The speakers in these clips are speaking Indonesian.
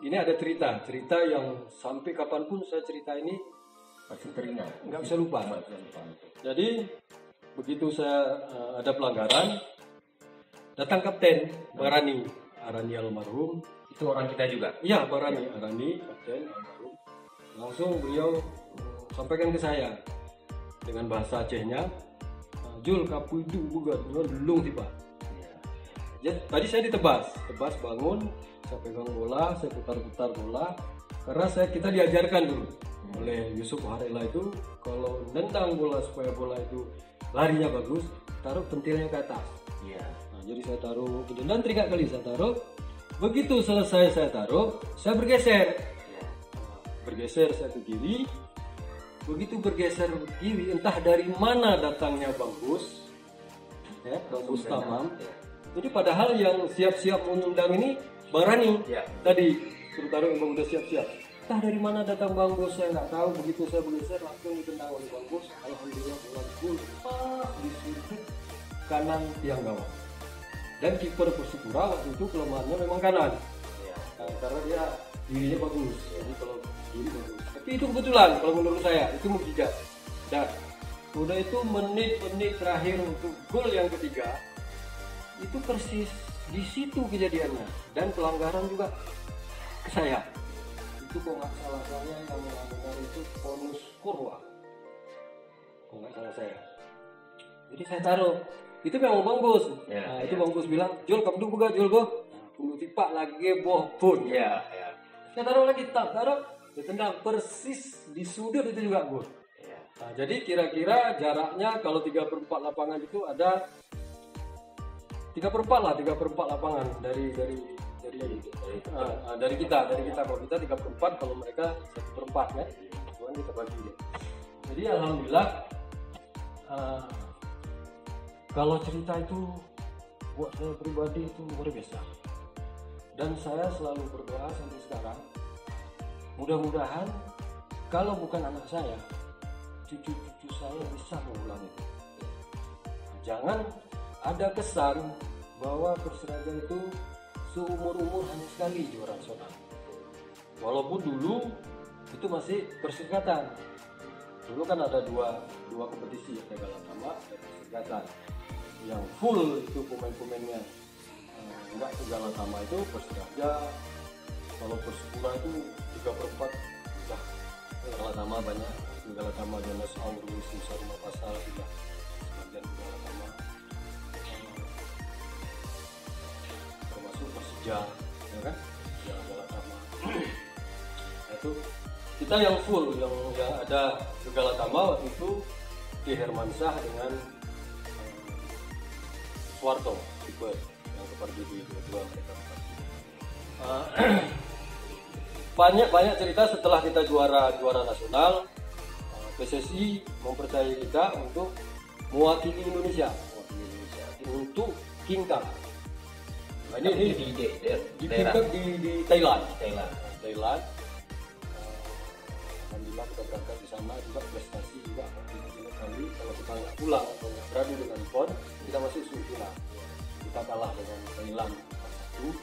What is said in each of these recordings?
ini ada cerita yang sampai kapanpun saya cerita ini Pasti teringat. nggak bisa lupa. Nggak bisa lupa. Jadi begitu saya ada pelanggaran, datang Kapten Barani almarhum. Itu orang kita juga. Iya, Barani Kapten almarhum. Langsung beliau sampaikan ke saya dengan bahasa Acehnya, Jul kapu itu bukan belum sih Pak. Ya, tadi saya tebas bangun, saya pegang bola, saya putar-putar bola, karena kita diajarkan dulu oleh Yusuf Harela itu kalau nendang bola supaya bola itu larinya bagus, taruh pentilnya ke atas. Iya. Nah, jadi saya taruh dan 3 kali saya taruh. Begitu selesai saya taruh, saya bergeser. Bergeser saya ke kiri. Begitu bergeser ke kiri, entah dari mana datangnya Bang Gus, ya, Bang Gus Tamam. Jadi padahal yang siap-siap menendang ini Barani. Ya. Tadi suruh taruh emang udah siap-siap. Entah dari mana datang Bang Gus, saya nggak tahu. Begitu saya bergeser langsung ditendang oleh Bang Gus. Alhamdulillah bola gol pas di sudut kanan tiang gawang. Dan kiper Persipura waktu itu kelemahannya memang kanan. Ya. Nah, karena dia dirinya bagus. Jadi kalau diri bagus. Tapi itu kebetulan kalau menurut saya itu mukjizat. Dan udah itu menit-menit terakhir untuk gol yang ketiga itu persis di situ kejadiannya, dan pelanggaran juga ke saya. Itu kok nggak salah saya yang melanggar itu bonus kurwa, kok nggak salah saya. Jadi saya taruh itu memang Bang Gus. Nah, itu Bang Gus bilang, Jul kamu dulu buka Jul go, kudu tipak lagi bohpun. Ya. Saya taruh lagi, taruh ditendang persis di sudut itu juga gol. Nah, jadi kira-kira jaraknya kalau 3/4 lapangan itu ada 3/4 lapangan dari kita kalau kita 3/4, kalau mereka 1/4 kan, kemudian kita bagi. Jadi alhamdulillah kalau cerita itu buat saya pribadi itu luar biasa, dan saya selalu berdoa sampai sekarang mudah-mudahan kalau bukan anak saya, cucu-cucu saya bisa mengulang itu. Jangan ada kesan bahwa Persiraja itu seumur-umur hanya sekali juara nasional. Walaupun dulu itu masih perserikatan. Dulu kan ada dua kompetisi, ada Galatama dan perserikatan. Yang full itu pemain-pemainnya. Enggak ke Galatama itu Persiraja. Kalau Persipura itu 3/4 sudah. Galatama banyak. Galatama Jonas Aurus, Musa Rumah Pasal juga sebagian Galatama. Termasuk Persija, ya kan? Yang Galatama. Itu kita yang full, yang ada ke Galatama waktu itu di Hermansyah dengan Suwarto, tipe yang seperti di kedua mereka. Banyak cerita setelah kita juara nasional. PSSI mempercayai kita untuk mewakili Indonesia untuk King Cup. Nah, ini di King Cup di Thailand. Alhamdulillah kita berangkat di sana juga, prestasi juga. Kali kalau kita nggak pulang atau nggak beradu dengan PON, kita masih sudah. Kita kalah dengan Thailand 1,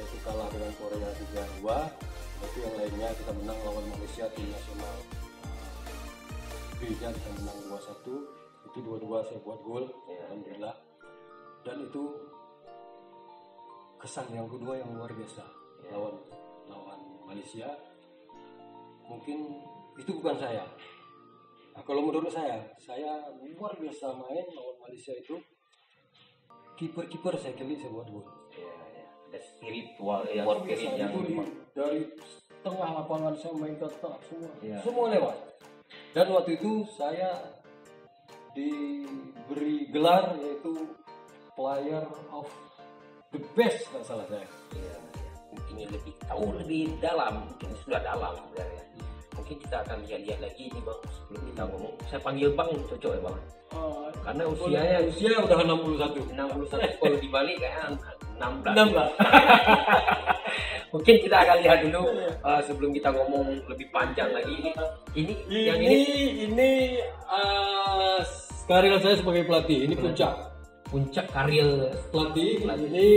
yaitu kalah dengan Korea 3-2. Tapi yang lainnya kita menang lawan Malaysia tim nasional. B-nya kita menang 2-1, itu 2-2 saya buat gol, alhamdulillah. Dan itu kesan yang kedua yang luar biasa, lawan Malaysia. Mungkin itu bukan saya. Nah, kalau menurut saya luar biasa main lawan Malaysia itu. Kiper saya kali saya buat gol. Ada spiritual ya, spirit yang dari tengah lapangan saya main ke tengah semua lewat. Dan waktu itu saya diberi gelar yaitu Player of the Best, nggak salah saya. Mungkin lebih tahu lebih dalam, mungkin sudah dalam sebenarnya. Mungkin kita akan lihat lagi ini Bang, sebelum kita ngomong. Saya panggil Bang cocok ya Bang. Karena usia udah 61 kalau dibalik kayak 16. Mungkin kita akan lihat dulu sebelum kita ngomong lebih panjang lagi. Ini karir saya sebagai pelatih. Ini puncak karir pelatih. Ini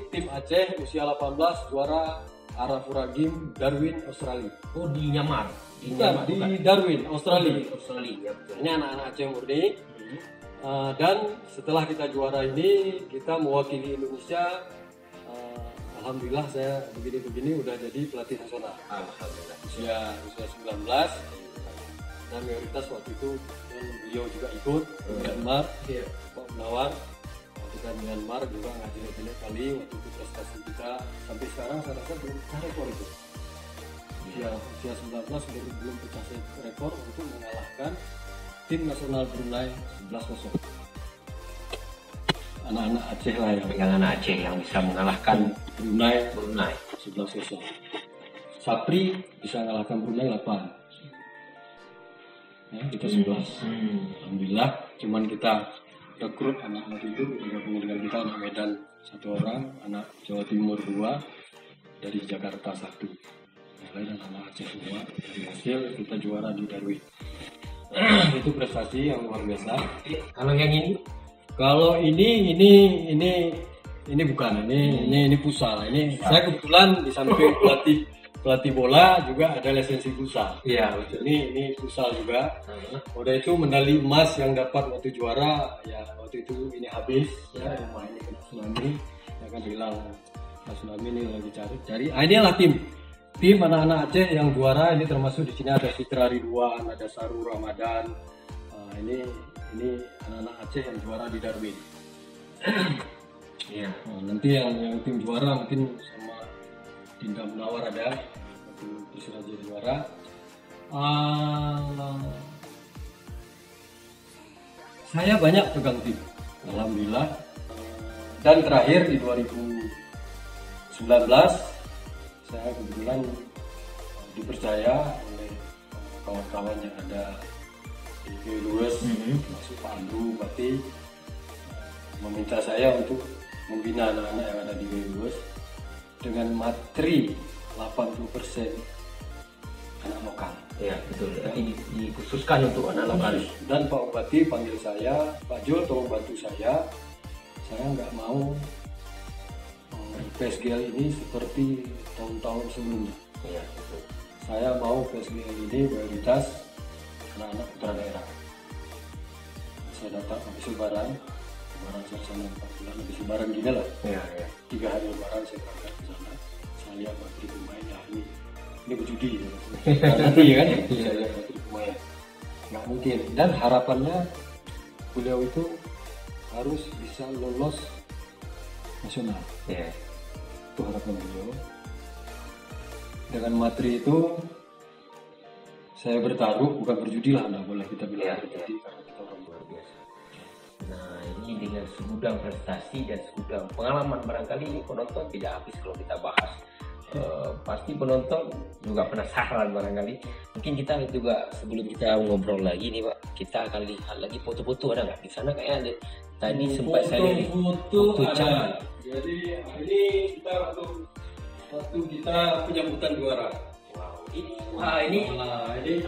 tim Aceh usia 18 juara Arafura Game Darwin Australia. Oh, di Myanmar. Bukan, di Darwin Australia. Australia, ya betul. Ini anak-anak Aceh murni. Dan setelah kita juara ini, kita mewakili Indonesia. Alhamdulillah saya begini-begini udah jadi pelatih nasional. Alhamdulillah. Usia 19 dan mayoritas waktu itu beliau juga ikut ke Myanmar, Pak Munawar. Kita Myanmar juga nggak jelek-jelek kali waktu itu prestasi kita sampai sekarang saya rasa belum pecah rekor itu. Usia 19 belum pecah rekor untuk mengalahkan tim nasional Brunei 11-0. Anak-anak Aceh lah yang anak Aceh yang bisa mengalahkan Brunei Brunei 11-0. Sapri bisa mengalahkan Brunei 8. Ya, kita 11. Alhamdulillah, cuman kita rekrut anak-anak itu bergabung dengan kita, anak Medan 1 orang, anak Jawa Timur 2, dari Jakarta 1. Yang lain anak Aceh semua. Dari hasil kita juara di Darwin. Itu prestasi yang luar biasa. Kalau yang ini? Kalau ini bukan, ini futsal. Ini saya kebetulan di samping pelatih bola juga ada lisensi futsal. Iya, betul. Ini futsal juga. Udah itu medali emas yang dapat waktu juara, ya waktu itu ini habis, ya rumah ini kena tsunami, ya kan hilang. Nah, tsunami ini lagi cari. Inilah tim anak-anak Aceh yang juara. Ini termasuk di sini ada Fitra Ridwan, ada Saru Ramadan. Ini anak-anak Aceh yang juara di Darwin. Iya. Nanti yang tim juara mungkin sama Dinda Munawar ada waktu Persiraja juara. Saya banyak pegang tim, alhamdulillah. Dan terakhir di 2019 saya kebetulan dipercaya oleh kawan-kawan yang ada di Luwes, masuk Pak Andrew Bati, meminta saya untuk membina anak-anak yang ada di Luwes dengan materi 80% anak lokal. Ya betul. Ini dikhususkan untuk anak lokal. Dan Pak Bupati panggil saya, Pak Jul tolong bantu saya nggak mau PSGL ini seperti tahun-tahun sebelumnya. Ya, betul. Saya mau PSGL ini mayoritas anak-anak putra daerah. Saya datang habis lebaran suasana 4 bulan habis lebaran gini lah. Ya. 3 hari lebaran saya berangkat ke sana. Saya lihat materi pemain, ya ini berjudi. Nanti kan? Saya lihat materi pemain. Nggak mungkin. Dan harapannya beliau itu harus bisa lolos nasional. Ya. Itu harapan beliau. Dengan materi itu saya bertaruh, bukan berjudi lah, nggak boleh kita bilang berjudi karena kita orang luar biasa. Nah, ini dengan segudang prestasi dan segudang pengalaman, barangkali ini penonton tidak habis kalau kita bahas. Pasti penonton juga penasaran barangkali. Mungkin kita juga sebelum kita ngobrol lagi nih Pak, kita akan lihat lagi foto-foto, ada nggak di sana? Kayak ada tadi sempat saya lihat foto ada. Jadi ini kita waktu kita penyambutan juara. Ini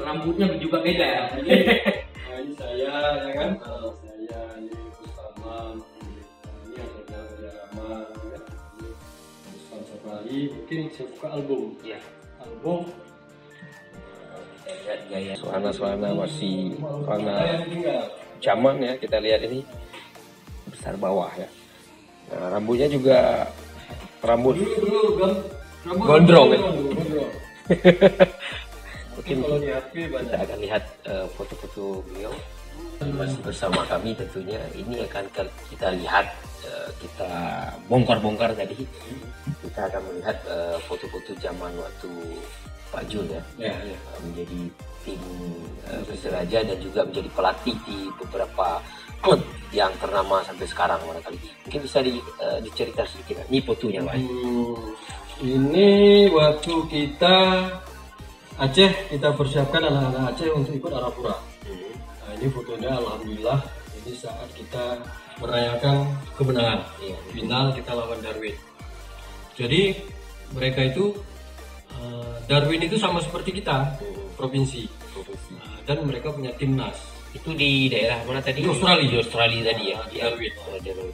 rambutnya juga beda ya. Ini saya ya kan, saya ini Kusama, ini ada Rama, Kusam Safari. Mungkin saya buka album. Ya. Album. Lihat gaya suasana masih warna zaman ya, kita lihat ini besar bawah ya. Nah, rambutnya juga rambut gondrong ya. Mungkin kalau di HP kita akan lihat foto-foto beliau masih bersama kami tentunya. Ini akan kita lihat, kita bongkar-bongkar tadi. Kita akan melihat foto-foto zaman waktu Pak Jul ya. Menjadi tim Persiraja dan juga menjadi pelatih di beberapa klub yang ternama sampai sekarang barangkali. Mungkin bisa dicerita sedikit. Ini fotonya Pak. Ini waktu kita Aceh, kita persiapkan anak-anak Aceh untuk ikut Arafura. Nah, ini fotonya alhamdulillah. Ini saat kita merayakan kemenangan. Final kita lawan Darwin. Jadi mereka itu Darwin itu sama seperti kita, provinsi. Dan mereka punya timnas. Itu di daerah mana tadi? Di Australia. Di Australia tadi ya. Di Darwin.